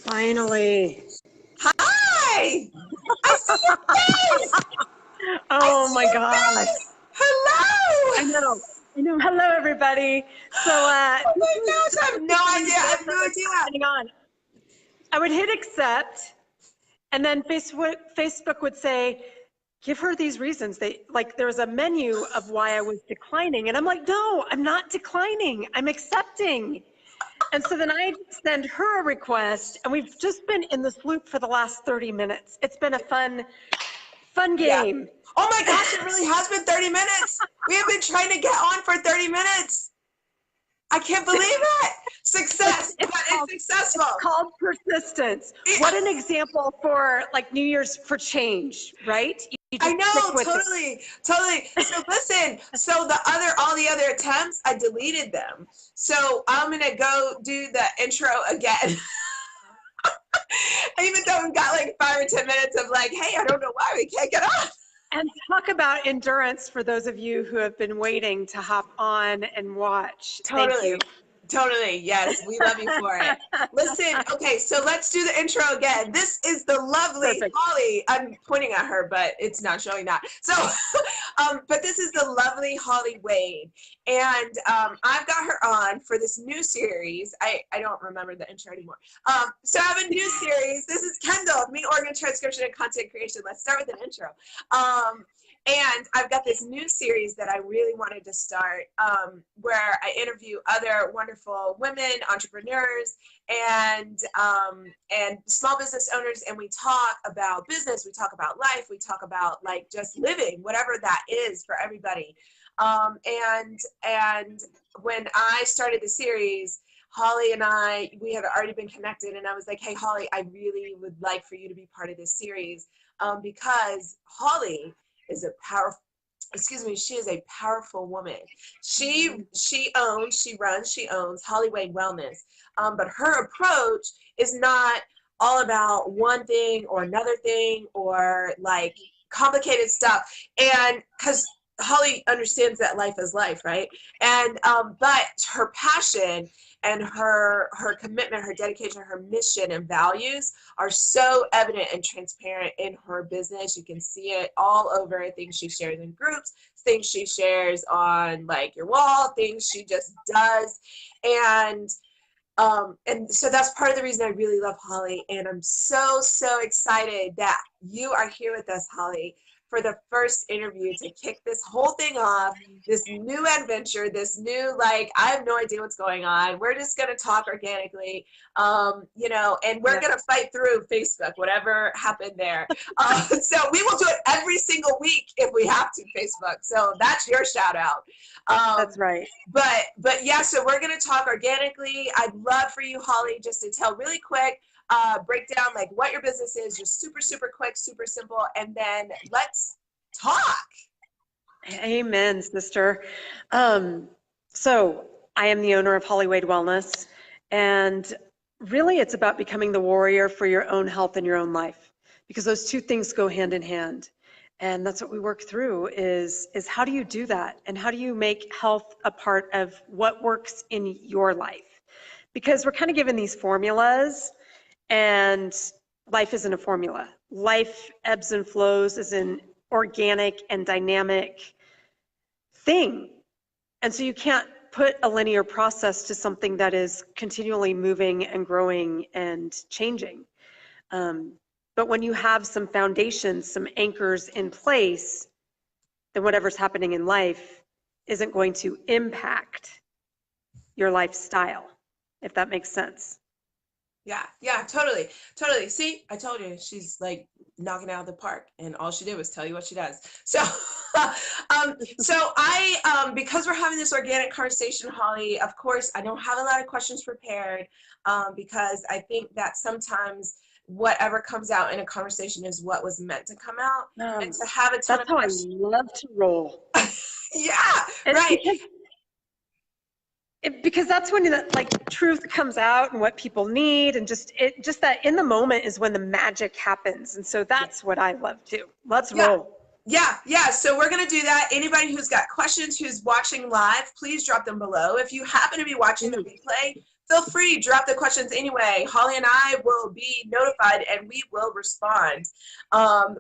Finally. Hi! I see your face! Oh my gosh. Hello! I know. Hello, everybody. So, Oh my gosh, I have no idea. I have no idea. hang on. I would hit accept, and then Facebook would say, give her these reasons. There was a menu of why I was declining, and I'm like, no, I'm not declining. I'm accepting. And so then I send her a request, and we've just been in this loop for the last 30 minutes. It's been a fun game. Yeah. Oh my gosh, it really has been 30 minutes. We have been trying to get on for 30 minutes. I can't believe it. Success, but it's successful. It's called persistence. What an example for like New Year's for change, right? I know, totally. So listen, all the other attempts, I deleted them. So I'm gonna go do the intro again. Even though we've got like 5 or 10 minutes of like, hey, I don't know why we can't get on. And talk about endurance for those of you who have been waiting to hop on and watch. Totally. Totally. Yes. We love you for it. Listen. Okay. So let's do the intro again. This is the lovely Holly. I'm pointing at her, but it's not showing that. So, but this is the lovely Holly Wade. And I've got her on for this new series. I don't remember the intro anymore. So I have a new series. This is Kendall, Me, Organ Transcription, and Content Creation. Let's start with an intro. And I've got this new series that I really wanted to start where I interview other wonderful women, entrepreneurs, and small business owners, and we talk about business, we talk about life, we talk about like just living, whatever that is for everybody. And when I started the series, Holly and we had already been connected, and I was like, hey, Holly, I really would like for you to be part of this series because Holly is a powerful, she is a powerful woman. She owns Holly Wade Wellness. But her approach is not all about one thing or another thing or like complicated stuff. And because Holly understands that life is life, right? And but her passion and her commitment, her dedication, her mission and values are so evident and transparent in her business. You can see it all over things she shares in groups, things she shares on like your wall, things she just does. And so that's part of the reason I really love Holly. And I'm so excited that you are here with us, Holly, for the first interview to kick this whole thing off, this new adventure, this new, like, I have no idea what's going on. We're just going to talk organically, and we're going to fight through Facebook, whatever happened there. So we will do it every single week if we have to, Facebook. So that's your shout out. That's right. But yeah, so we're going to talk organically. I'd love for you, Holly, just to tell really quick, break down like what your business is, just super quick, super simple, and then let's talk. Amen, sister. So I am the owner of Holly Wade Wellness, and really it's about becoming the warrior for your own health and your own life, because those two things go hand in hand. And that's what we work through is how do you do that? And how do you make health a part of what works in your life? Because we're kind of given these formulas, and life isn't a formula. Life ebbs and flows is an organic and dynamic thing. And so you can't put a linear process to something that is continually moving and growing and changing. But when you have some foundations, some anchors in place, then whatever's happening in life isn't going to impact your lifestyle, if that makes sense. Yeah, totally. See, I told you, she's like knocking out of the park, and all she did was tell you what she does. So, because we're having this organic conversation, Holly, of course, I don't have a lot of questions prepared, because I think that sometimes whatever comes out in a conversation is what was meant to come out, and to have a ton of questions. That's how I love to roll. Yeah, right. Because that's when like truth comes out and what people need, and just that in the moment is when the magic happens. And so that's what I love too. Let's roll. Yeah. So we're gonna do that. Anybody who's got questions, who's watching live, please drop them below. If you happen to be watching the replay, feel free, drop the questions anyway. Holly and I will be notified and we will respond.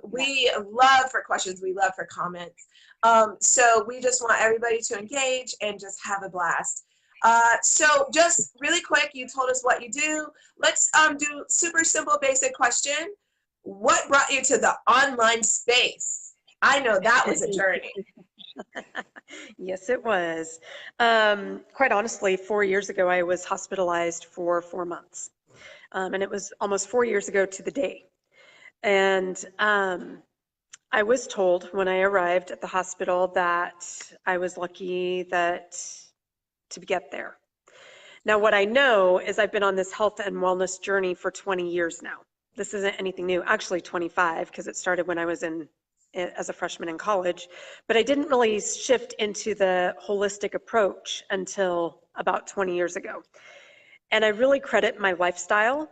We love for questions, we love for comments. So we just want everybody to engage and just have a blast. So just really quick, you told us what you do. Let's do super simple, basic question. What brought you to the online space? I know that was a journey. Yes, it was. Quite honestly, 4 years ago, I was hospitalized for 4 months. And it was almost 4 years ago to the day. And I was told when I arrived at the hospital that I was lucky that to get there. Now, what I know is I've been on this health and wellness journey for 20 years now. This isn't anything new, actually 25, because it started when I was as a freshman in college, but I didn't really shift into the holistic approach until about 20 years ago. And I really credit my lifestyle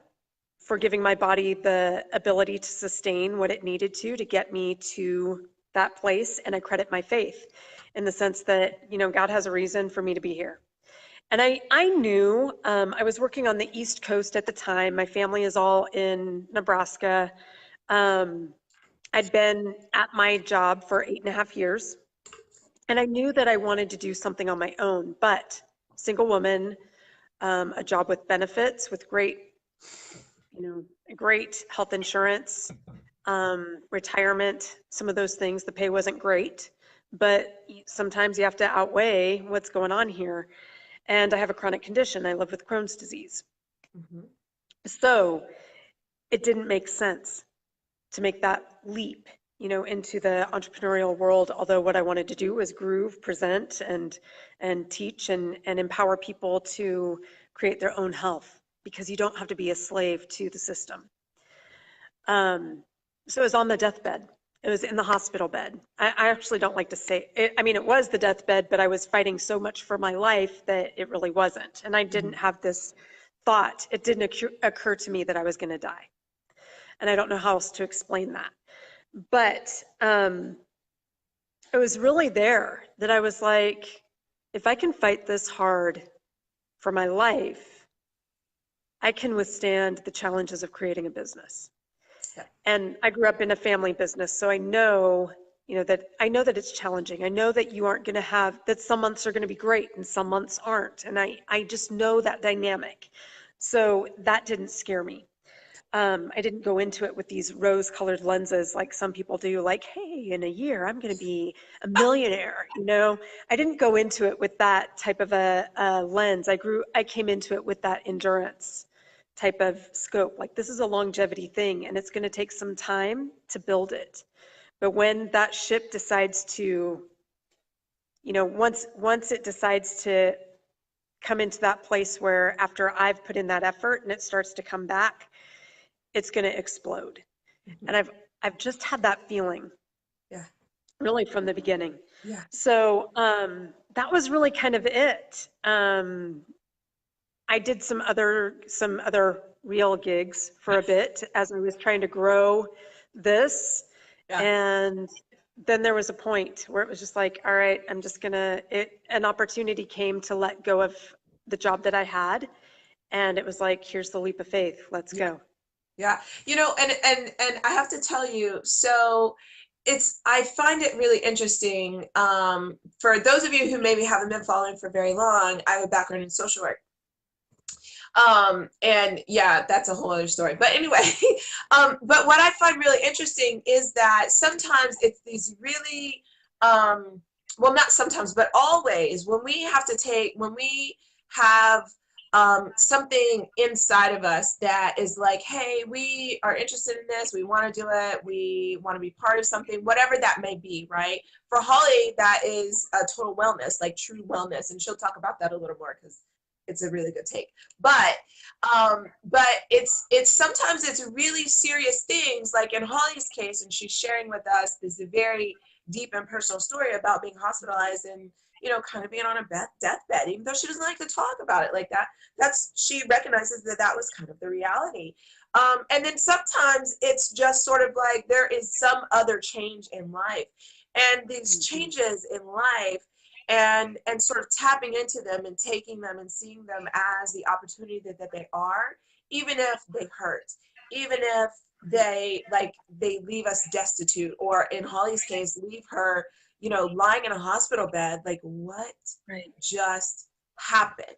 for giving my body the ability to sustain what it needed to get me to that place. And I credit my faith in the sense that, you know, God has a reason for me to be here. And I knew, I was working on the East Coast at the time. My family is all in Nebraska. I'd been at my job for 8.5 years, and I knew that I wanted to do something on my own, but single woman, a job with benefits, with great, great health insurance, retirement, some of those things. The pay wasn't great, but sometimes you have to outweigh what's going on here. And I have a chronic condition. I live with Crohn's disease. Mm-hmm. So it didn't make sense to make that leap, into the entrepreneurial world. Although what I wanted to do was groove, present, and teach and empower people to create their own health, because you don't have to be a slave to the system. So it was on the deathbed. It was in the hospital bed. I actually don't like to say it. I mean, it was the deathbed, but I was fighting so much for my life that it really wasn't. And I didn't have this thought. It didn't occur to me that I was going to die. And I don't know how else to explain that. But it was really there that I was like, if I can fight this hard for my life, I can withstand the challenges of creating a business. Yeah. And I grew up in a family business, so I know, that it's challenging. I know that you aren't going to have, that some months are going to be great and some months aren't. And I just know that dynamic. So that didn't scare me. I didn't go into it with these rose-colored lenses like some people do, like, hey, in a year, I'm going to be a millionaire, I didn't go into it with that type of a lens. I came into it with that endurance type of scope. Like, this is a longevity thing, and it's going to take some time to build it. But when that ship decides to, once it decides to come into that place where after I've put in that effort and it starts to come back, it's going to explode. Mm-hmm. And I've just had that feeling. Yeah. Really from the beginning. Yeah. So that was really kind of it. I did some other real gigs for a bit as I was trying to grow this. Yeah. And then there was a point where it was just like, all right, I'm just an opportunity came to let go of the job that I had. And it was like, here's the leap of faith. Let's go. Yeah, and I have to tell you, so I find it really interesting. For those of you who maybe haven't been following for very long, I have a background in social work. And yeah, that's a whole other story. But anyway, but what I find really interesting is that sometimes it's these really, well, not sometimes, but always when we have something inside of us that is like, hey, we are interested in this, we want to do it, we want to be part of something, whatever that may be, right? For Holly, that is a total wellness, like true wellness, and she'll talk about that a little more because it's a really good take. But it's sometimes it's really serious things, like in Holly's case, and she's sharing with us this very deep and personal story about being hospitalized and kind of being on a deathbed, even though she doesn't like to talk about it like that. She recognizes that was kind of the reality. And then sometimes it's just sort of like there is some other change in life. And these changes in life, and sort of tapping into them and taking them and seeing them as the opportunity that they are, even if they hurt, even if they leave us destitute, or in Holly's case, leave her, lying in a hospital bed. Like, what Right. just happened?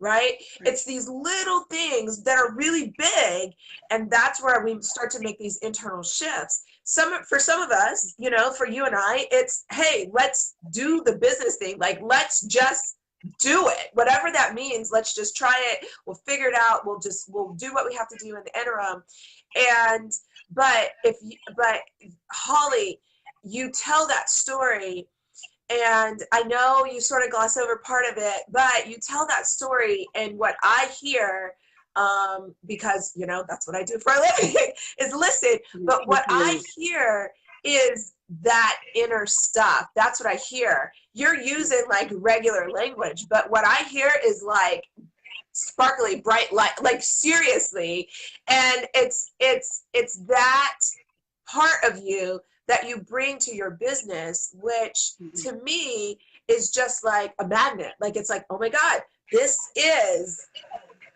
Right? It's these little things that are really big, and that's where we start to make these internal shifts. For some of us, for you and I, it's, hey, let's do the business thing. Like, let's just do it, whatever that means. Let's just try it. We'll figure it out. We'll do what we have to do in the interim. But Holly, you tell that story, and I know you sort of gloss over part of it, but you tell that story, and what I hear, because that's what I do for a living, is listen. But what I hear is that inner stuff. That's what I hear. You're using like regular language, but what I hear is like sparkly bright light, like seriously. And it's that part of you that you bring to your business, which to me is just like a magnet. Like, it's like, oh my God, this is,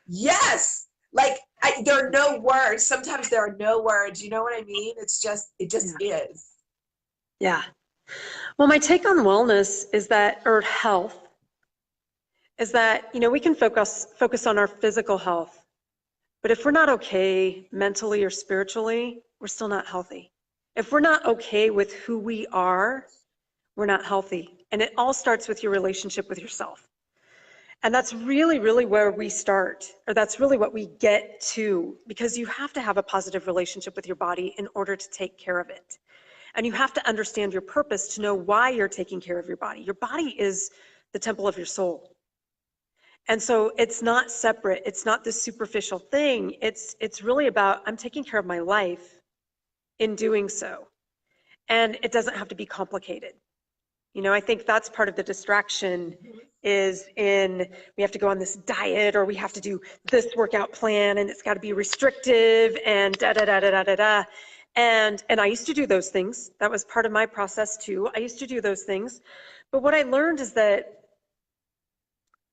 yes. Like, there are no words. Sometimes there are no words. You know what I mean? It just is. Yeah. Well, my take on wellness is that, or health, is that, we can focus on our physical health, but if we're not okay mentally or spiritually, we're still not healthy. If we're not okay with who we are, we're not healthy. And it all starts with your relationship with yourself. And that's really, really where we start, or that's really what we get to, because you have to have a positive relationship with your body in order to take care of it. And you have to understand your purpose to know why you're taking care of your body. Your body is the temple of your soul. And so it's not separate. It's not this superficial thing. It's really about, I'm taking care of my life in doing so. And it doesn't have to be complicated. I think that's part of the distraction, is we have to go on this diet, or we have to do this workout plan, and it's got to be restrictive, and da da da da da da da. And I used to do those things. That was part of my process too. I used to do those things. But what I learned is that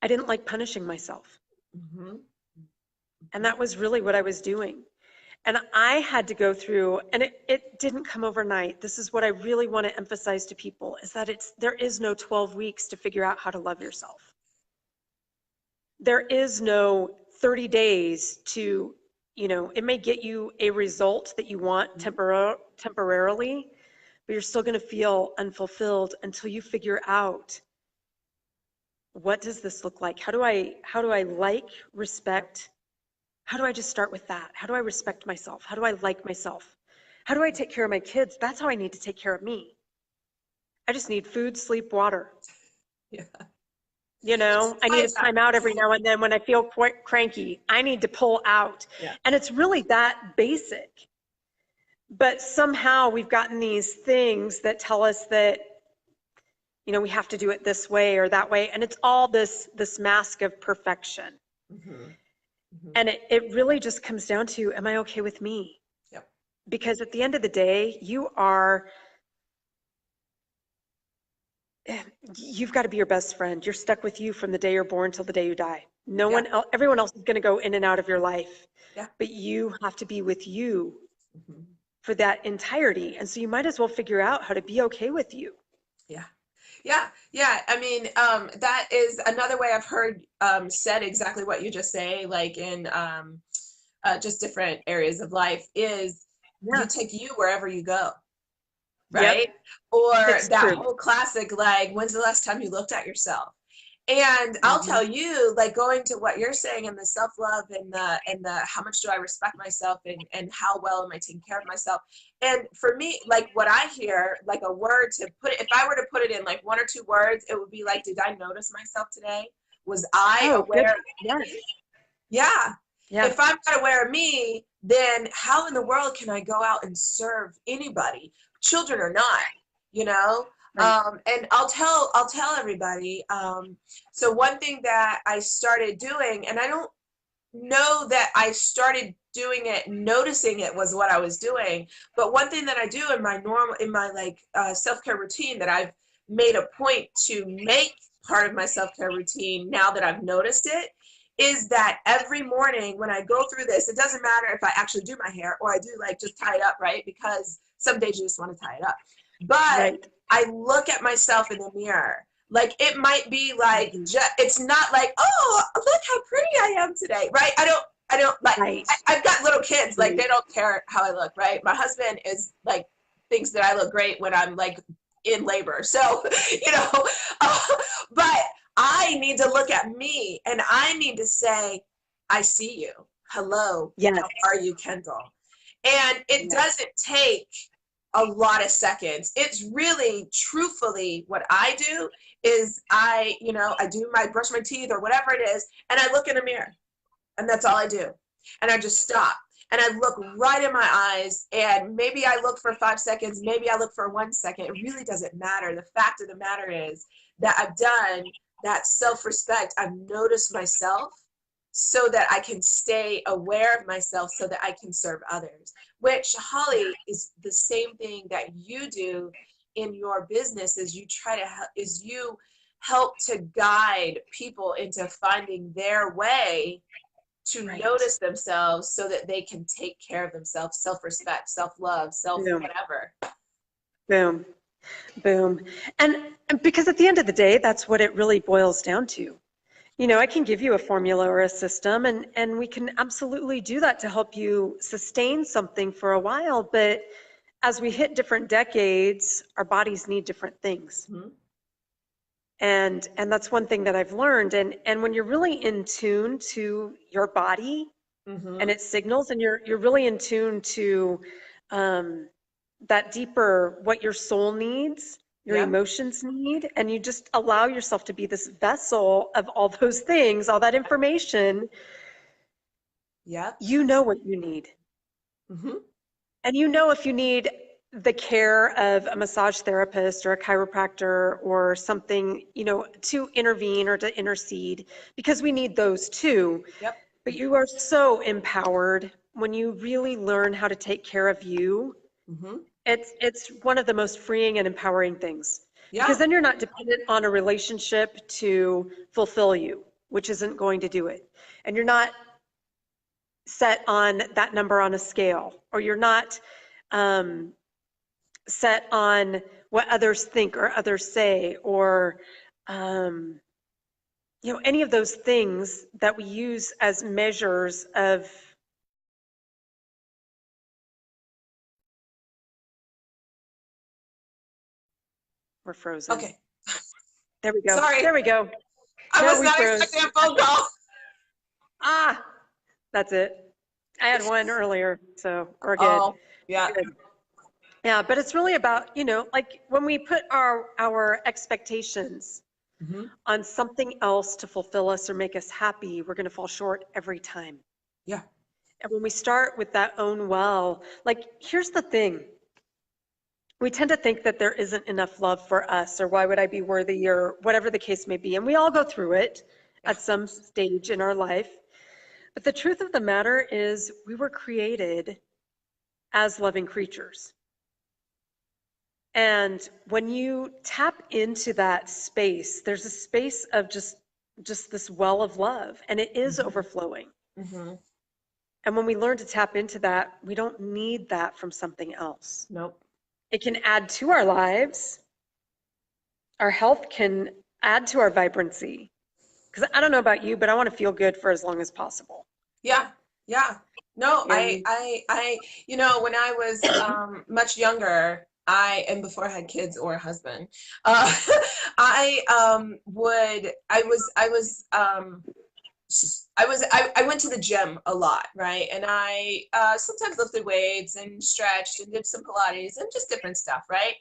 I didn't like punishing myself. And that was really what I was doing. And I had to go through, and it didn't come overnight. This is what I really want to emphasize to people, is that there is no 12 weeks to figure out how to love yourself. There is no 30 days to, it may get you a result that you want temporarily, but you're still going to feel unfulfilled until you figure out, what does this look like? How do I like, respect? How do I just start with that? How do I respect myself? How do I like myself? How do I take care of my kids? That's how I need to take care of me. I just need food, sleep, water. Yeah. I need a time out every now and then when I feel quite cranky. I need to pull out. Yeah. And it's really that basic. But somehow we've gotten these things that tell us that, we have to do it this way or that way. And it's all this mask of perfection. And it really just comes down to, am I okay with me? Yep. Because at the end of the day, you've got to be your best friend. You're stuck with you from the day you're born till the day you die. No one else, everyone else is going to go in and out of your life. Yeah. But you have to be with you for that entirety. And so you might as well figure out how to be okay with you. Yeah. Yeah. I mean, that is another way I've heard said exactly what you just say, like in just different areas of life, is you take you wherever you go. Right? Yep. Or it's that true. Whole classic, like, when's the last time you looked at yourself? And I'll tell you, like, going to what you're saying, and the self-love, and the how much do I respect myself, and how well am I taking care of myself? And for me, like, what I hear, like, a word to put it, if I were to put it in like 1 or 2 words, it would be like, did I notice myself today? Was I aware of me? Yeah. If I'm not aware of me, then how in the world can I go out and serve anybody, children or not, Right. And I'll tell everybody. So one thing that I started doing, and I don't know that I started doing it, noticing it was what I was doing, but one thing that I do in my self-care routine that I've made a point to make part of my self-care routine now that I've noticed it is that every morning when I go through this, it doesn't matter if I actually do my hair or I do like just tie it up, right? Because some days you just want to tie it up. But I look at myself in the mirror. Like it might be like, it's not like, oh, look how pretty I am today, right? I don't like, I've got little kids, like they don't care how I look, right? My husband is like, thinks that I look great when I'm like in labor. So, you know, but I need to look at me and I need to say, I see you. Hello. Yes. How are you, Kendall? And it doesn't take a lot of seconds. It's really, truthfully, what I do is I do my brush my teeth or whatever it is, and I look in the mirror, and that's all I do. And I just stop, and I look right in my eyes, and maybe I look for 5 seconds, maybe I look for 1 second. It really doesn't matter. The fact of the matter is that I've done that self-respect. I've noticed myself so that I can stay aware of myself so that I can serve others, which, Holly, is the same thing that you do in your business. Is you help to guide people into finding their way to notice themselves so that they can take care of themselves, self-respect, self-love, whatever. Boom. Boom. And because at the end of the day, that's what it really boils down to. You know, I can give you a formula or a system, and we can absolutely do that to help you sustain something for a while. But as we hit different decades, our bodies need different things. Mm-hmm. And that's one thing that I've learned. And when you're really in tune to your body and its signals, and you're really in tune to that deeper, what your soul needs, your emotions need, and you just allow yourself to be this vessel of all those things, all that information, you know what you need. And you know if you need the care of a massage therapist or a chiropractor or something, you know, to intervene or to intercede, because we need those too. But you are so empowered when you really learn how to take care of you. It's one of the most freeing and empowering things, because then you're not dependent on a relationship to fulfill you, which isn't going to do it. And you're not set on that number on a scale, or you're not set on what others think or others say, or you know, any of those things that we use as measures of We're frozen. Okay. There we go. Sorry. There we go. I was not expecting a phone call. That's it. I had one earlier, so we're good. Oh, yeah. Good. Yeah, but it's really about, you know, like when we put our expectations on something else to fulfill us or make us happy, we're going to fall short every time. Yeah. And when we start with that own well, like, here's the thing. We tend to think that there isn't enough love for us, or why would I be worthy, or whatever the case may be. And we all go through it at some stage in our life. But the truth of the matter is we were created as loving creatures. And when you tap into that space, there's a space of just this well of love, and it is overflowing. And when we learn to tap into that, we don't need that from something else. Nope. It can add to our lives. Our health can add to our vibrancy. Because I don't know about you, but I want to feel good for as long as possible. Yeah. No, I you know, when I was much younger, and before I had kids or a husband, I went to the gym a lot, right? And I sometimes lifted weights and stretched and did some Pilates and just different stuff, right?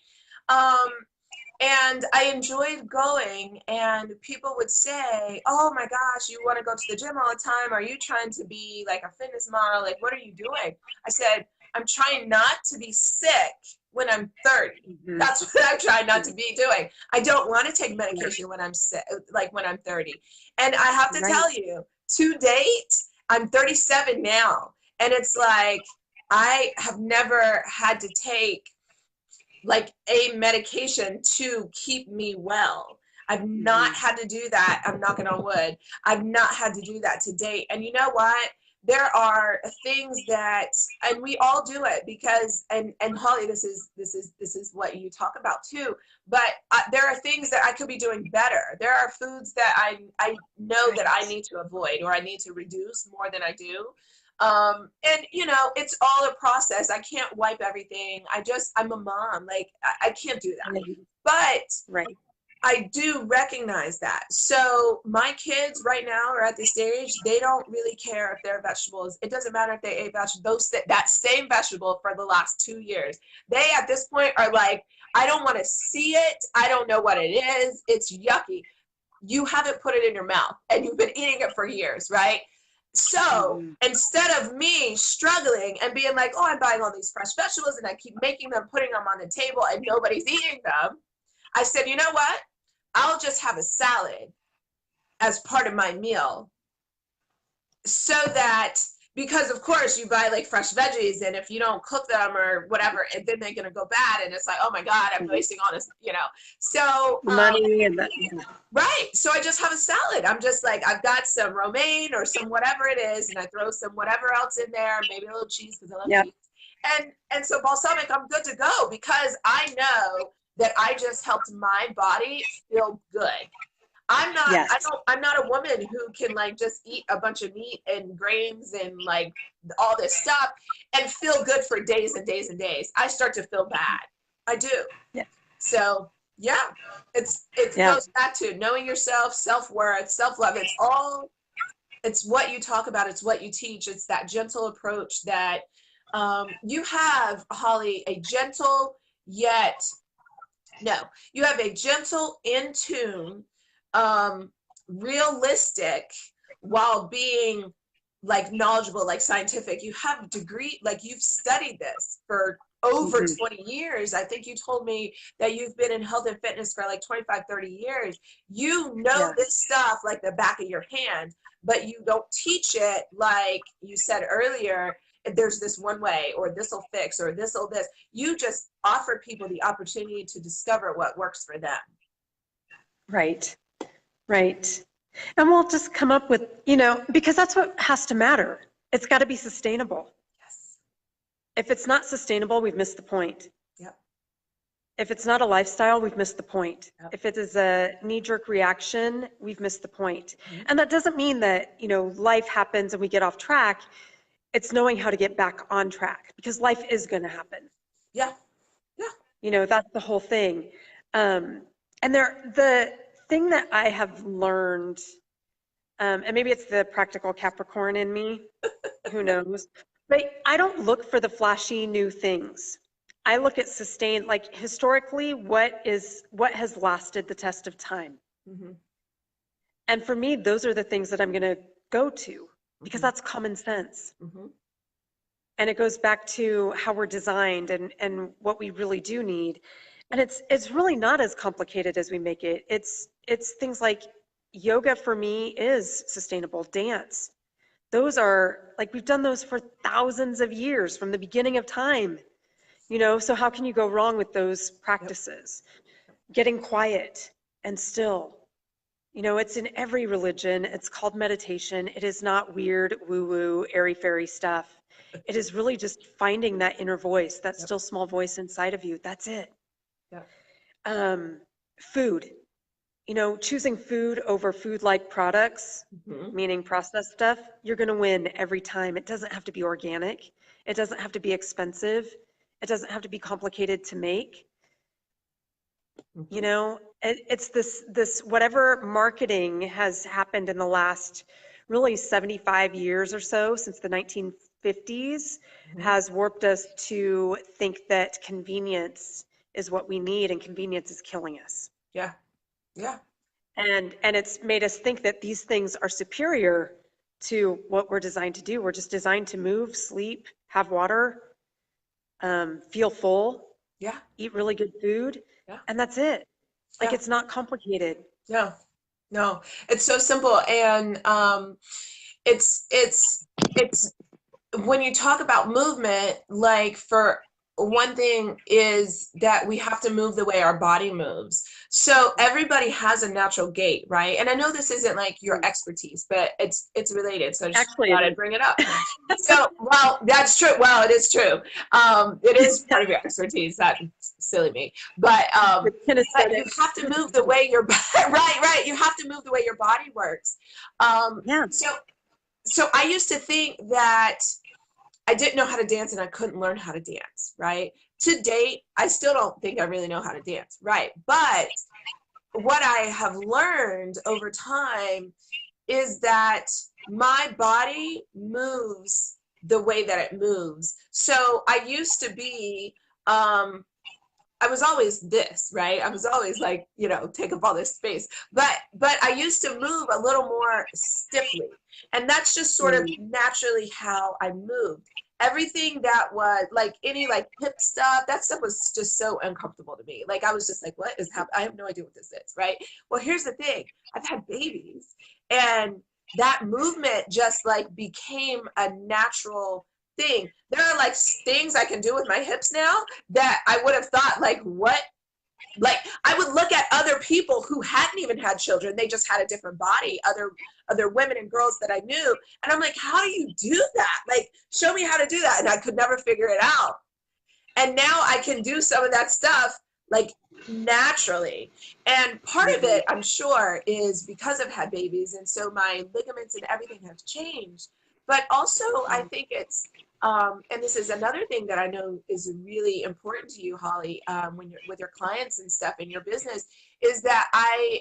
And I enjoyed going, and people would say, oh my gosh, you want to go to the gym all the time? Are you trying to be like a fitness model? Like, what are you doing? I said, I'm trying not to be sick when I'm 30. That's what I'm trying not to be doing. I don't want to take medication when I'm sick, like when I'm 30. And I have to tell you, to date, I'm 37 now. And it's like, I have never had to take like a medication to keep me well. I've not had to do that. I'm knocking on wood. I've not had to do that to date. And you know what? There are things that, and we all do it because, and Holly, this is what you talk about too. But there are things that I could be doing better. There are foods that I know that I need to avoid or I need to reduce more than I do. And you know, it's all a process. I can't wipe everything. I'm a mom. Like I can't do that. But Right. I do recognize that. So my kids right now are at the stage, they don't really care if they're vegetables. It doesn't matter if they ate vegetables, that same vegetable for the last 2 years. They at this point are like, I don't want to see it. I don't know what it is. It's yucky. You haven't put it in your mouth and you've been eating it for years, right? So instead of me struggling and being like, oh, I'm buying all these fresh vegetables and I keep making them, putting them on the table and nobody's eating them, I said, you know what? I'll just have a salad as part of my meal so that, because of course you buy like fresh veggies and if you don't cook them or whatever, and then they're going to go bad. And it's like, oh my God, I'm wasting all this, you know? So money and that. right. So I just have a salad. I'm just like, I've got some romaine or some whatever it is, and I throw some whatever else in there, maybe a little cheese because I love cheese. And so balsamic, I'm good to go because I know that I just helped my body feel good. I'm not a woman who can like just eat a bunch of meat and grains and like all this stuff and feel good for days and days and days. I start to feel bad. I do. Yeah. So yeah, it goes back to knowing yourself, self-worth, self-love. It's what you talk about. It's what you teach. It's that gentle approach that you have, Holly, a gentle yet, no, you have a gentle, in tune, realistic, while being like knowledgeable, like scientific. You have a degree, like you've studied this for over 20 years. I think you told me that you've been in health and fitness for like 25, 30 years. You know this stuff like the back of your hand, but you don't teach it like you said earlier. There's this one way, or this will fix, or this will this. You just offer people the opportunity to discover what works for them. Right. Right. And we'll just come up with, you know, because that's what has to matter. It's got to be sustainable. Yes. If it's not sustainable, we've missed the point. Yep. If it's not a lifestyle, we've missed the point. Yep. If it is a knee-jerk reaction, we've missed the point. And that doesn't mean that, you know, life happens and we get off track. It's knowing how to get back on track, because life is going to happen. Yeah. Yeah. You know, that's the whole thing. And the thing that I have learned, and maybe it's the practical Capricorn in me, who knows, but I don't look for the flashy new things. I look at sustained, like historically, what has lasted the test of time. And for me, those are the things that I'm going to go to, because that's common sense. And it goes back to how we're designed and what we really do need. And it's really not as complicated as we make it. It's things like yoga for me is sustainable. Dance, those are like, we've done those for thousands of years from the beginning of time, you know, so how can you go wrong with those practices? Getting quiet and still, you know, it's in every religion. It's called meditation. It is not weird woo-woo airy-fairy stuff. It is really just finding that inner voice, that still small voice inside of you. That's it. Food, you know, choosing food over food-like products, meaning processed stuff, you're going to win every time. It doesn't have to be organic. It doesn't have to be expensive. It doesn't have to be complicated to make. You know, it's this whatever marketing has happened in the last really 75 years or so, since the 1950s, has warped us to think that convenience is what we need, and convenience is killing us. Yeah. And it's made us think that these things are superior to what we're designed to do. We're just designed to move, sleep, have water, feel full, eat really good food, and that's it. Like, it's not complicated. No, it's so simple. And it's when you talk about movement, like for one thing is that we have to move the way our body moves. So everybody has a natural gait, right? And I know this isn't like your expertise, but it's related. So I just Actually, thought I'd bring it up. So, well, that's true. Well, it is true. It is part of your expertise. That's silly me. But you have to move the way your right. You have to move the way your body works. Yeah. So I used to think that I didn't know how to dance and I couldn't learn how to dance, right? To date, I still don't think I really know how to dance, right? But what I have learned over time is that my body moves the way that it moves. So I used to be, I was always this, right? I was always like, you know, take up all this space. But I used to move a little more stiffly. And that's just sort of naturally how I moved. Everything that was like any like hip stuff, that stuff was just so uncomfortable to me. Like I was just like, what is happening? I have no idea what this is, right? Well, here's the thing. I've had babies and that movement just like became a natural thing. There are like things I can do with my hips now that I would have thought like, what? Like I would look at other people who hadn't even had children. They just had a different body, other women and girls that I knew. And I'm like, how do you do that? Like, show me how to do that. And I could never figure it out. And now I can do some of that stuff like naturally. And part of it, I'm sure, is because I've had babies. And so my ligaments and everything have changed. But also I think it's, and this is another thing that I know is really important to you, Holly, when you're with your clients and stuff in your business, is that I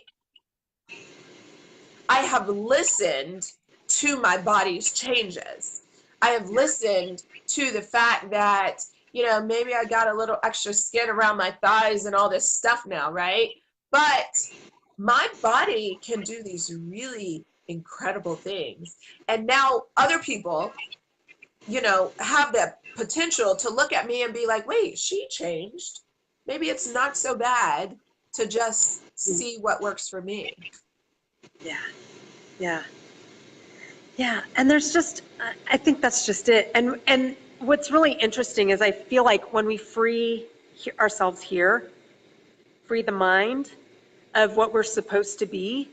have listened to my body's changes. I have listened to the fact that, you know, maybe I got a little extra skin around my thighs and all this stuff now, right? But my body can do these really incredible things. And now other people, you know, have the potential to look at me and be like, wait, she changed. Maybe it's not so bad to just see what works for me. Yeah. Yeah. Yeah. And there's just, I think that's just it. And what's really interesting is I feel like when we free ourselves here, free the mind of what we're supposed to be,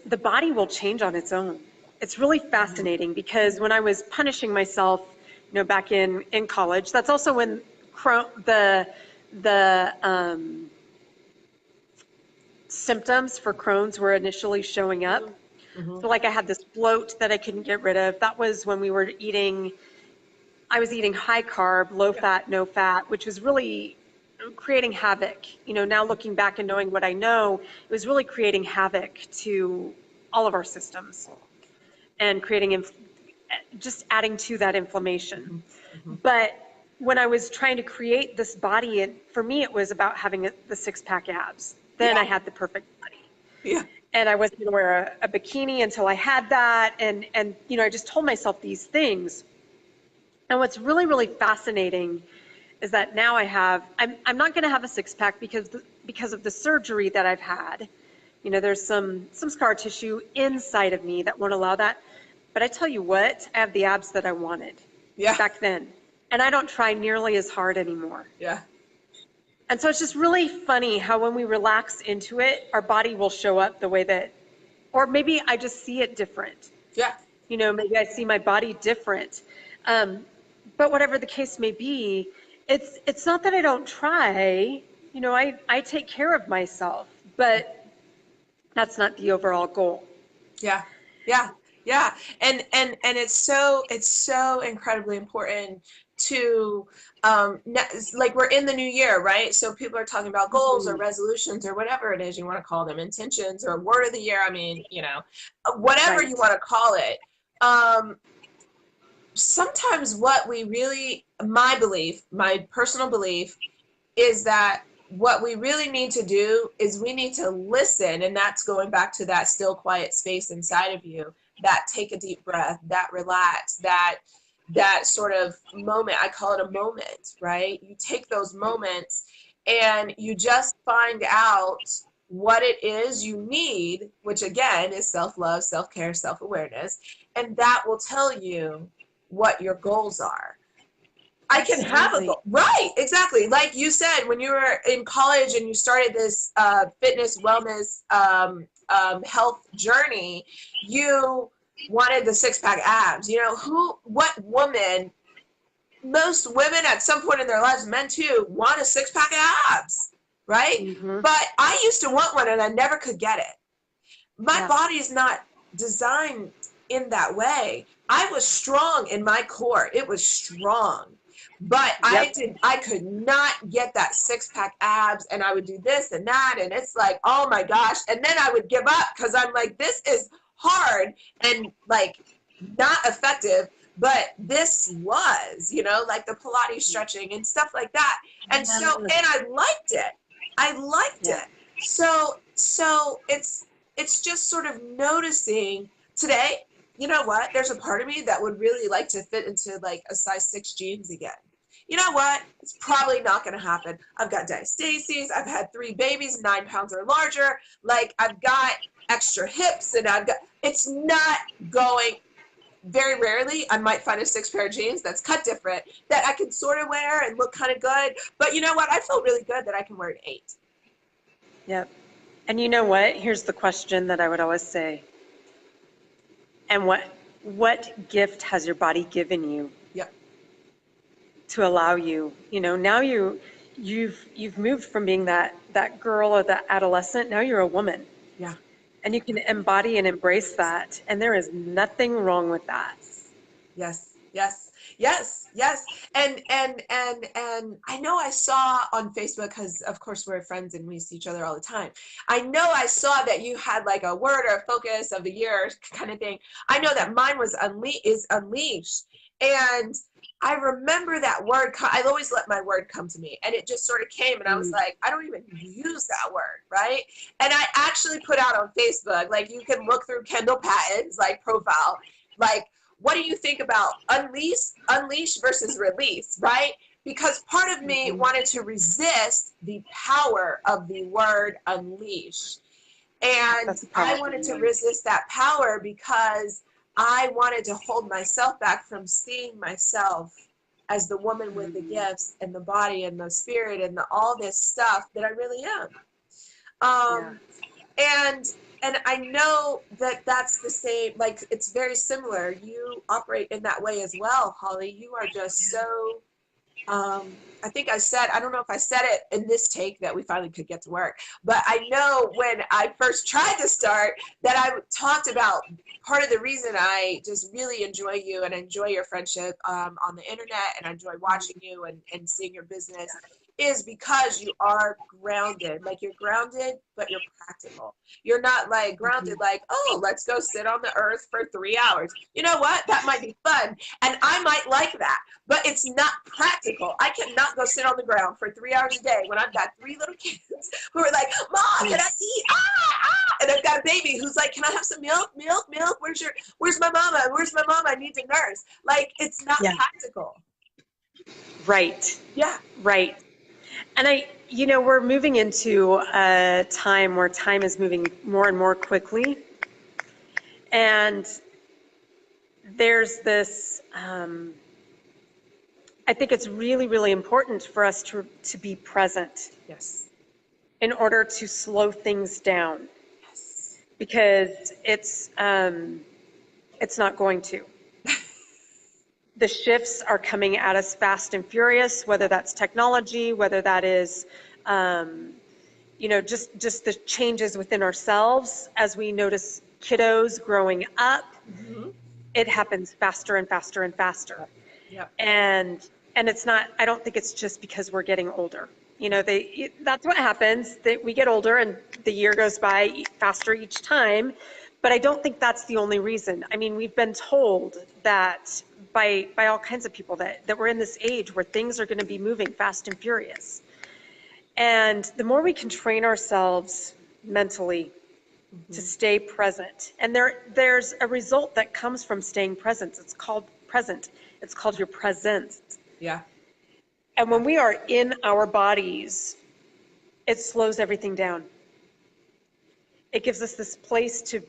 the body will change on its own. It's really fascinating because when I was punishing myself, you know, back in college, that's also when the symptoms for Crohn's were initially showing up. So like I had this bloat that I couldn't get rid of. That was when I was eating high carb, low fat, no fat, which was really creating havoc. You know, now looking back and knowing what I know, it was really creating havoc to all of our systems and creating, just adding to that inflammation. But when I was trying to create this body, for me, it was about having the six-pack abs. Then I had the perfect body. Yeah. And I wasn't going to wear a bikini until I had that. And, you know, I just told myself these things. And what's really, really fascinating is that now I'm not going to have a six-pack because of the surgery that I've had. You know, there's some scar tissue inside of me that won't allow that. But I tell you what, I have the abs that I wanted back then. And I don't try nearly as hard anymore. Yeah. And so it's just really funny how when we relax into it, our body will show up the way that, or maybe I just see it different. Yeah. You know, maybe I see my body different. But whatever the case may be, it's not that I don't try. You know, I take care of myself, but that's not the overall goal. Yeah. Yeah. Yeah. And it's so incredibly important to, like we're in the new year, right? So people are talking about goals or resolutions or whatever it is you want to call them, intentions or word of the year. I mean, you know, whatever you want to call it. Sometimes what we really, my personal belief is that what we really need to do is we need to listen. And that's going back to that still quiet space inside of you, that take a deep breath, that relax, that sort of moment. I call it a moment, right? You take those moments and you just find out what it is you need, which again is self-love, self-care, self-awareness. And that will tell you what your goals are. I can have a goal. Right, exactly. Like you said, when you were in college and you started this fitness, wellness, health journey, you wanted the six-pack abs. You know, what woman, most women at some point in their lives, men too, want a six-pack abs, right? Mm-hmm. But I used to want one and I never could get it. My Yeah. body is not designed in that way. I was strong in my core. It was strong. But Yep. I could not get that six-pack abs, and I would do this and that, and it's like, oh my gosh. And then I would give up because I'm like, this is hard and like not effective. But this was, you know, like the Pilates stretching and stuff like that. And so, and I liked it. I liked Yeah. it. So it's just sort of noticing today, you know what? There's a part of me that would really like to fit into like a size 6 jeans again. You know what? It's probably not going to happen. I've got diastases. I've had 3 babies, 9 pounds or larger. Like I've got extra hips and it's not going. Very rarely, I might find a 6 pair of jeans that's cut different that I can sort of wear and look kind of good. But you know what? I feel really good that I can wear an 8. Yep. And you know what? Here's the question that I would always say. And what gift has your body given you? Yep. To allow you, you know, now you've moved from being that girl or that adolescent. Now you're a woman. Yeah. And you can embody and embrace that. And there is nothing wrong with that. Yes, yes, yes, yes. And I know I saw on Facebook, because of course we're friends and we see each other all the time. I know I saw that you had like a word or a focus of the year kind of thing. I know that mine was unleashed. And I remember that word. I always let my word come to me, and it just sort of came, and I was like, I don't even use that word, right? And I actually put out on Facebook, like you can look through Kendall Patton's like profile, like what do you think about unleash versus release, right? Because part of me wanted to resist the power of the word unleash, and I wanted to resist that power because I wanted to hold myself back from seeing myself as the woman with the gifts and the body and the spirit and all this stuff that I really am. And I know that that's the same, like it's very similar. You operate in that way as well, Holly. You are just so I think I don't know if I said it in this take that we finally could get to work, but I know when I first tried to start that I talked about part of the reason I just really enjoy you and enjoy your friendship on the internet, and I enjoy watching you and seeing your business is because you are grounded. Like you're grounded, but you're practical. You're not like grounded like, oh, let's go sit on the earth for 3 hours. You know what? That might be fun. And I might like that, but it's not practical. I cannot go sit on the ground for 3 hours a day when I've got 3 little kids who are like, Mom, can I eat? And I've got a baby who's like, can I have some milk? Where's my mama? Where's my mama? I need to nurse. Like, it's not practical. Right. Yeah. Right. And we're moving into a time where time is moving more and more quickly. And there's this, I think it's really, really important for us to be present. Yes. In order to slow things down. Yes. Because it's not going to. The shifts are coming at us fast and furious, whether that's technology, whether that is, just the changes within ourselves as we notice kiddos growing up. Mm-hmm. It happens faster and faster and faster. Yep. And it's not, I don't think it's just because we're getting older. That's what happens, that we get older and the year goes by faster each time. But I don't think that's the only reason. I mean, we've been told that by all kinds of people that we're in this age where things are going to be moving fast and furious. And the more we can train ourselves mentally to stay present, and there's a result that comes from staying present. It's called present. It's called your presence. Yeah. And when we are in our bodies, it slows everything down. It gives us this place to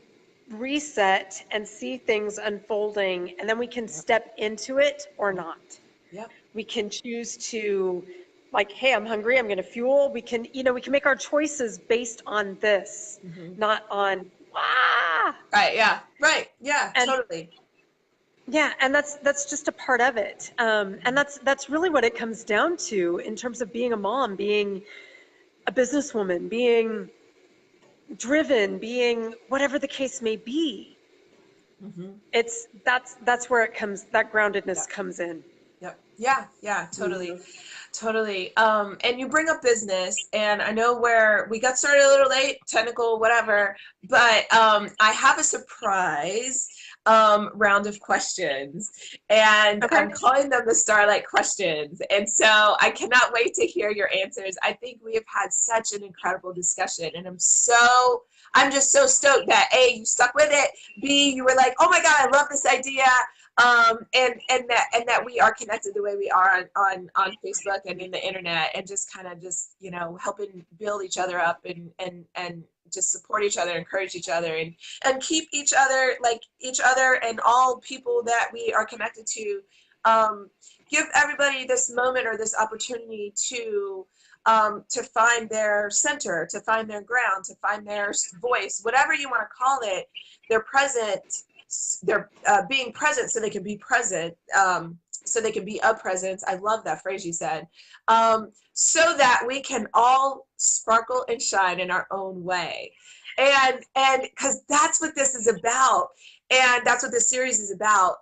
reset and see things unfolding, and then we can step into it or not. Yep. We can choose to, like, hey, I'm hungry, I'm going to fuel. We can, we can make our choices based on this, not on, Right. Yeah. Right. Yeah. and Totally. yeah, and that's just a part of it. And that's really what it comes down to in terms of being a mom, being a businesswoman, being driven, being whatever the case may be. That's where it comes, that groundedness Yep. comes in. Yep. Yeah. Yeah. Totally. Totally. And you bring up business, and I know where we got started a little late, technical, whatever, but I have a surprise round of questions, and Okay. I'm calling them the Starlight questions. And so I cannot wait to hear your answers. I think we have had such an incredible discussion, and I'm just so stoked that A, you stuck with it, B, you were like, oh my God, I love this idea. And that we are connected the way we are on Facebook and in the internet, and just kind of just helping build each other up, and just support each other, encourage each other, and keep each other and all people that we are connected to, give everybody this moment or this opportunity to find their center, to find their ground, to find their voice, whatever you want to call it. They're present. They're being present so they can be present, so they can be a presence. I love that phrase you said. So that we can all sparkle and shine in our own way. And because that's what this is about. And that's what this series is about.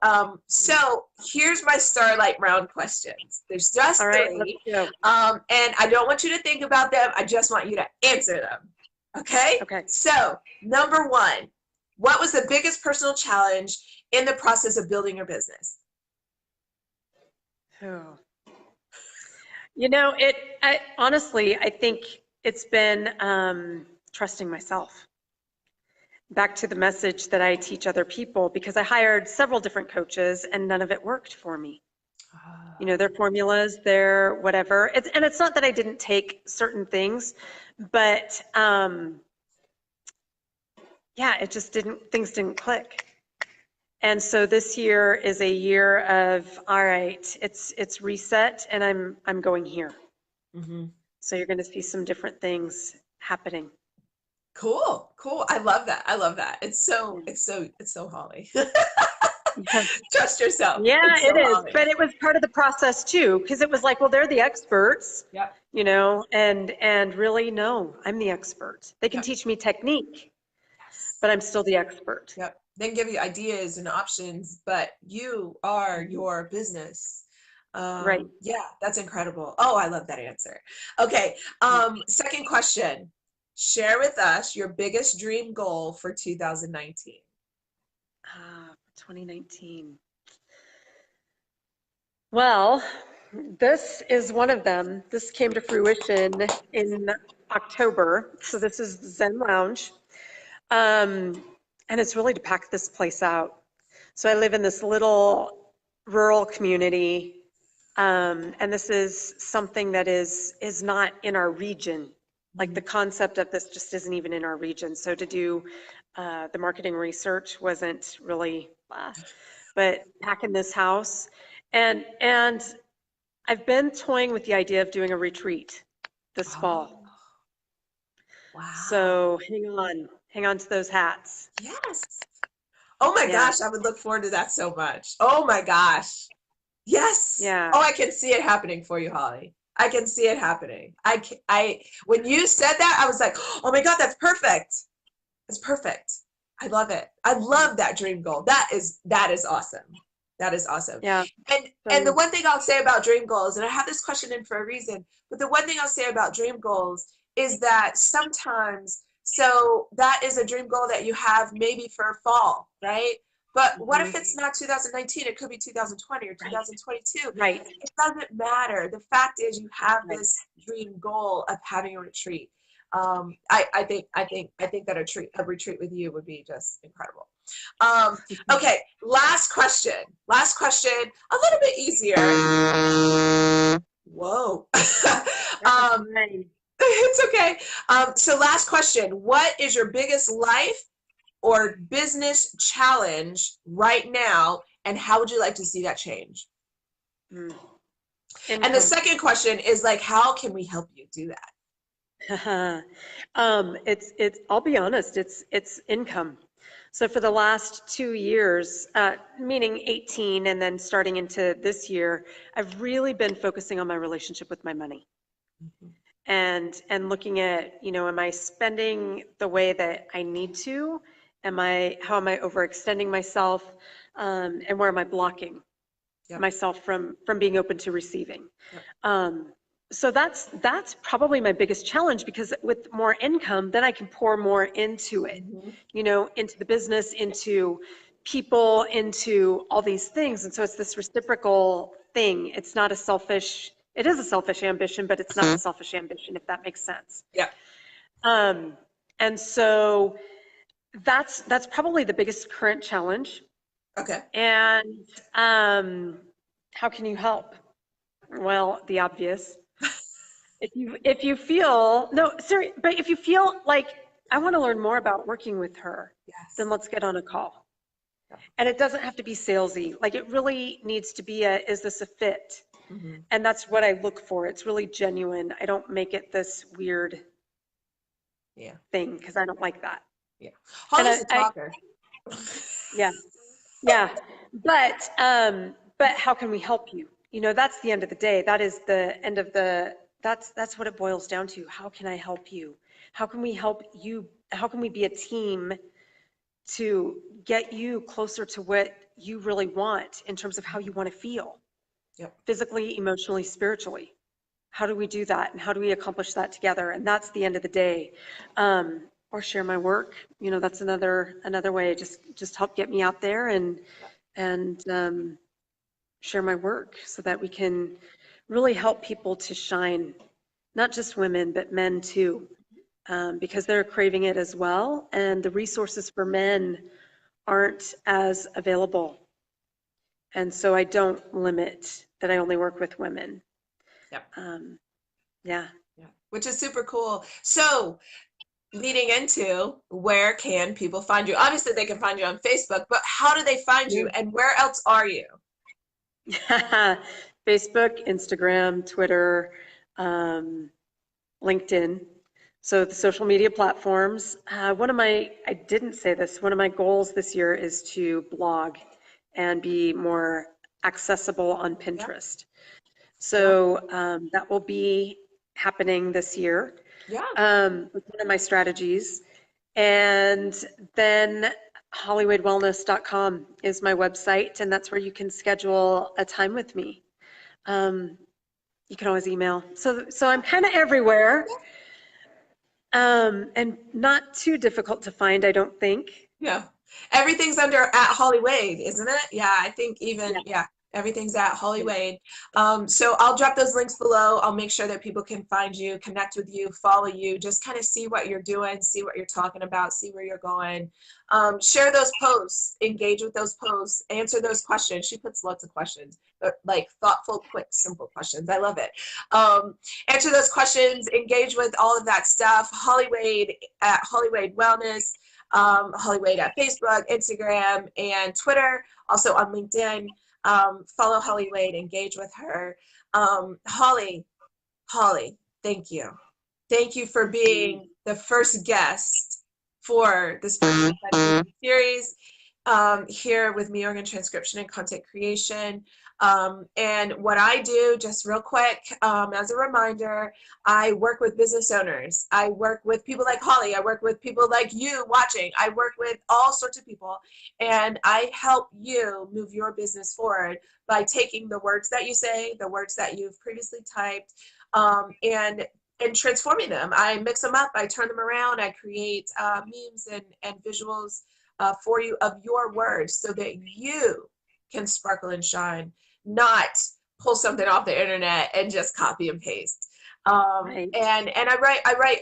So here's my Starlight round questions. There's just All right, three. let's go. And I don't want you to think about them. I just want you to answer them. Okay? Okay. So, number one, what was the biggest personal challenge in the process of building your business? Oh. Honestly, I think it's been trusting myself. Back to the message that I teach other people, because I hired several different coaches and none of it worked for me. Their formulas, their whatever. And it's not that I didn't take certain things, but things didn't click. And so this year is a year of, all right, it's reset, and I'm going here. So you're going to see some different things happening. Cool. I love that. It's so Holly. Trust yourself. Yeah, it is. Holly. But it was part of the process too, because it was like, well, they're the experts. Yep. And really, no, I'm the expert. They can teach me technique, but I'm still the expert. Yep. They can give you ideas and options, but you are your business. Right. Yeah, that's incredible. Oh, I love that answer. Okay. Second question. Share with us your biggest dream goal for 2019. 2019. Well, this is one of them. This came to fruition in October. So this is the Zen Lounge. And it's really to pack this place out. So I live in this little rural community. And this is something that is not in our region. Like the concept of this just isn't even in our region. So to do the marketing research wasn't really, but packing this house. And I've been toying with the idea of doing a retreat this fall. Wow. So hang on to those hats. Yes. Oh my gosh, I would look forward to that so much. Oh my gosh. Yes. Yeah. Oh, I can see it happening for you, Holly. I can see it happening. When you said that, I was like, oh my God, that's perfect. It's perfect. I love it. I love that dream goal. That is awesome. That is awesome. Yeah. And the one thing I'll say about dream goals, and I have this question in for a reason, but the one thing I'll say about dream goals is that sometimes, so that is a dream goal that you have maybe for fall, right? But what if it's not 2019? It could be 2020 or 2022. Right. It doesn't matter. The fact is, you have this dream goal of having a retreat. I think that a retreat with you would be just incredible. Okay, last question, a little bit easier. Whoa. It's okay. So last question, what is your biggest life or business challenge right now, and how would you like to see that change? And the Income. second question is like, how can we help you do that? I'll be honest, it's income. So for the last 2 years, meaning 18 and then starting into this year, I've really been focusing on my relationship with my money Mhm. and looking at, am I spending the way that I need to? How am I overextending myself? And where am I blocking Yep. myself from being open to receiving? Yep. Um, so that's probably my biggest challenge, because with more income, then I can pour more into it, Mhm. into the business, into people, into all these things. And so it's this reciprocal thing. It is a selfish ambition, but it's not a selfish ambition, if that makes sense. Yep. Um, and so that's probably the biggest current challenge. Okay. And how can you help? Well, the obvious. If you feel, no, sorry, but if you feel like I want to learn more about working with her, then Yes. let's get on a call. Yep. And it doesn't have to be salesy. Like, it really needs to be is this a fit? Mhm. And that's what I look for. It's really genuine. I don't make it this weird Yeah. thing, because I don't like that. Yeah. And Holly's a talker. yeah, yeah. But how can we help you? That's the end of the day. That is the end of that's what it boils down to. How can I help you? How can we help you? How can we be a team to get you closer to what you really want in terms of how you want to feel, Yep. physically, emotionally, spiritually? How do we do that? And how do we accomplish that together? And that's the end of the day. Or share my work. That's another way. Just help get me out there and share my work, so that we can really help people to shine, not just women, but men too, because they're craving it as well. And the resources for men aren't as available. And so I don't limit that I only work with women. Yep. Yeah. Yeah. Which is super cool. So, leading into, where can people find you? Obviously, they can find you on Facebook, but how do they find you, and where else are you? Facebook, Instagram, Twitter, um, LinkedIn. So the social media platforms. I didn't say this, one of my goals this year is to blog and be more accessible on Yeah. Pinterest. Yeah. So that will be happening this year. Yeah. With one of my strategies. And then hollywoodwellness.com is my website, and that's where you can schedule a time with me. You can always email. So I'm kind of everywhere, and not too difficult to find, I don't think. Yeah. Everything's under at Holly Wade, isn't it? Yeah, I think even, Yeah. yeah, everything's at Holly Yeah. Wade. So I'll drop those links below. I'll make sure that people can find you, connect with you, follow you, just kind of see what you're doing, see what you're talking about, see where you're going. Share those posts, engage with those posts, answer those questions. She puts lots of questions, but like thoughtful, quick, simple questions. I love it. Answer those questions, engage with all of that stuff. Holly Wade at Holly Wade Wellness. Holly Wade at Facebook, Instagram, and Twitter, also on LinkedIn. Follow Holly Wade, engage with her. Holly, thank you. Thank you for being the first guest for this series here with Me Organ Transcription and Content Creation. And what I do, just real quick, as a reminder, I work with business owners. I work with people like Holly. I work with people like you watching. I work with all sorts of people. And I help you move your business forward by taking the words that you say, the words that you've previously typed, and transforming them. I mix them up. I turn them around. I create memes and visuals for you of your words, so that you can sparkle and shine, not pull something off the internet and just copy and paste. Right. And I write.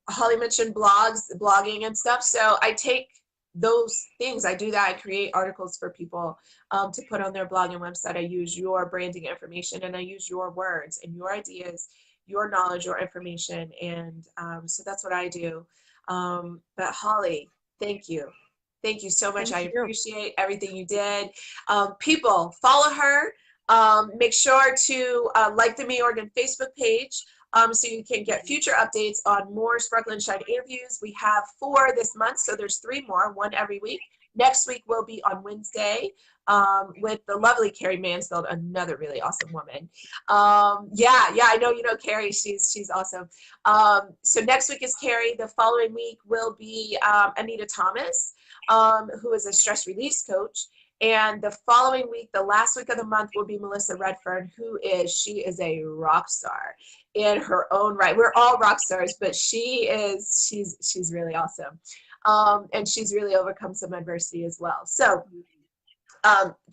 Holly mentioned blogging and stuff. So I take those things. I do that. I create articles for people to put on their blog and website. I use your branding information, and I use your words and your ideas, your knowledge, your information, and so that's what I do. But Holly, thank you. Thank you so much. Thank I you. appreciate everything you did. People, follow her. Make sure to like the Me Oregon Facebook page so you can get future updates on more Sparkle and Shine interviews. We have 4 this month, so there's 3 more, 1 every week. Next week will be on Wednesday with the lovely Carrie Mansfield, another really awesome woman. Yeah, I know you know Carrie. She's awesome. So next week is Carrie. The following week will be Anita Thomas, who is a stress release coach. And the following week, the last week of the month, will be Melissa Redfern, she is a rock star in her own right. We're all rock stars, but she's really awesome. And she's really overcome some adversity as well. So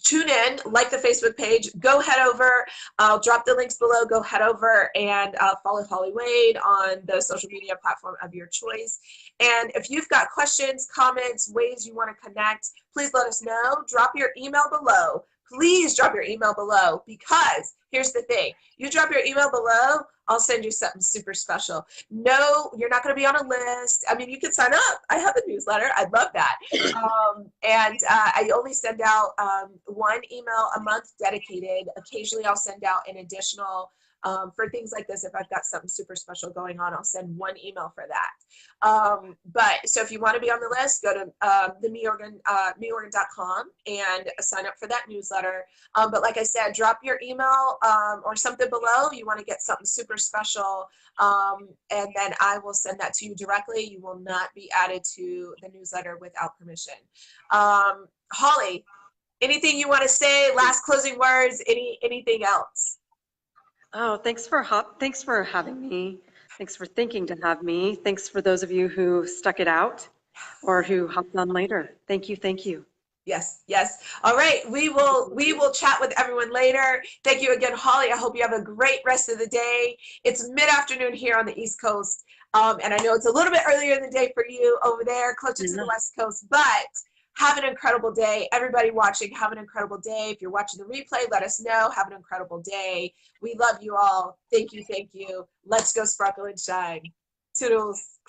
tune in, like the Facebook page, go head over, I'll drop the links below, go head over and follow Holly Wade on the social media platform of your choice. And if you've got questions, comments, ways you want to connect, please let us know. Drop your email below. Please drop your email below, because here's the thing. You drop your email below, I'll send you something super special. No, you're not going to be on a list. I mean, you can sign up. I have a newsletter. I'd love that. I only send out 1 email a month dedicated. Occasionally, I'll send out an additional for things like this. If I've got something super special going on, I'll send 1 email for that. But so if you want to be on the list, go to the meoregon.com and sign up for that newsletter. But like I said, drop your email or something below. You want to get something super special, and then I will send that to you directly. You will not be added to the newsletter without permission. Holly, anything you want to say? Last closing words? Anything else? Oh, thanks for having me. Thanks for thinking to have me. Thanks for those of you who stuck it out or who hopped on later. Thank you. Thank you. Yes. All right. We will chat with everyone later. Thank you again, Holly. I hope you have a great rest of the day. It's mid-afternoon here on the East Coast. And I know it's a little bit earlier in the day for you over there, closer to the West Coast, but have an incredible day. Everybody watching, have an incredible day. If you're watching the replay, let us know. Have an incredible day. We love you all. Thank you. Let's go sparkle and shine. Toodles.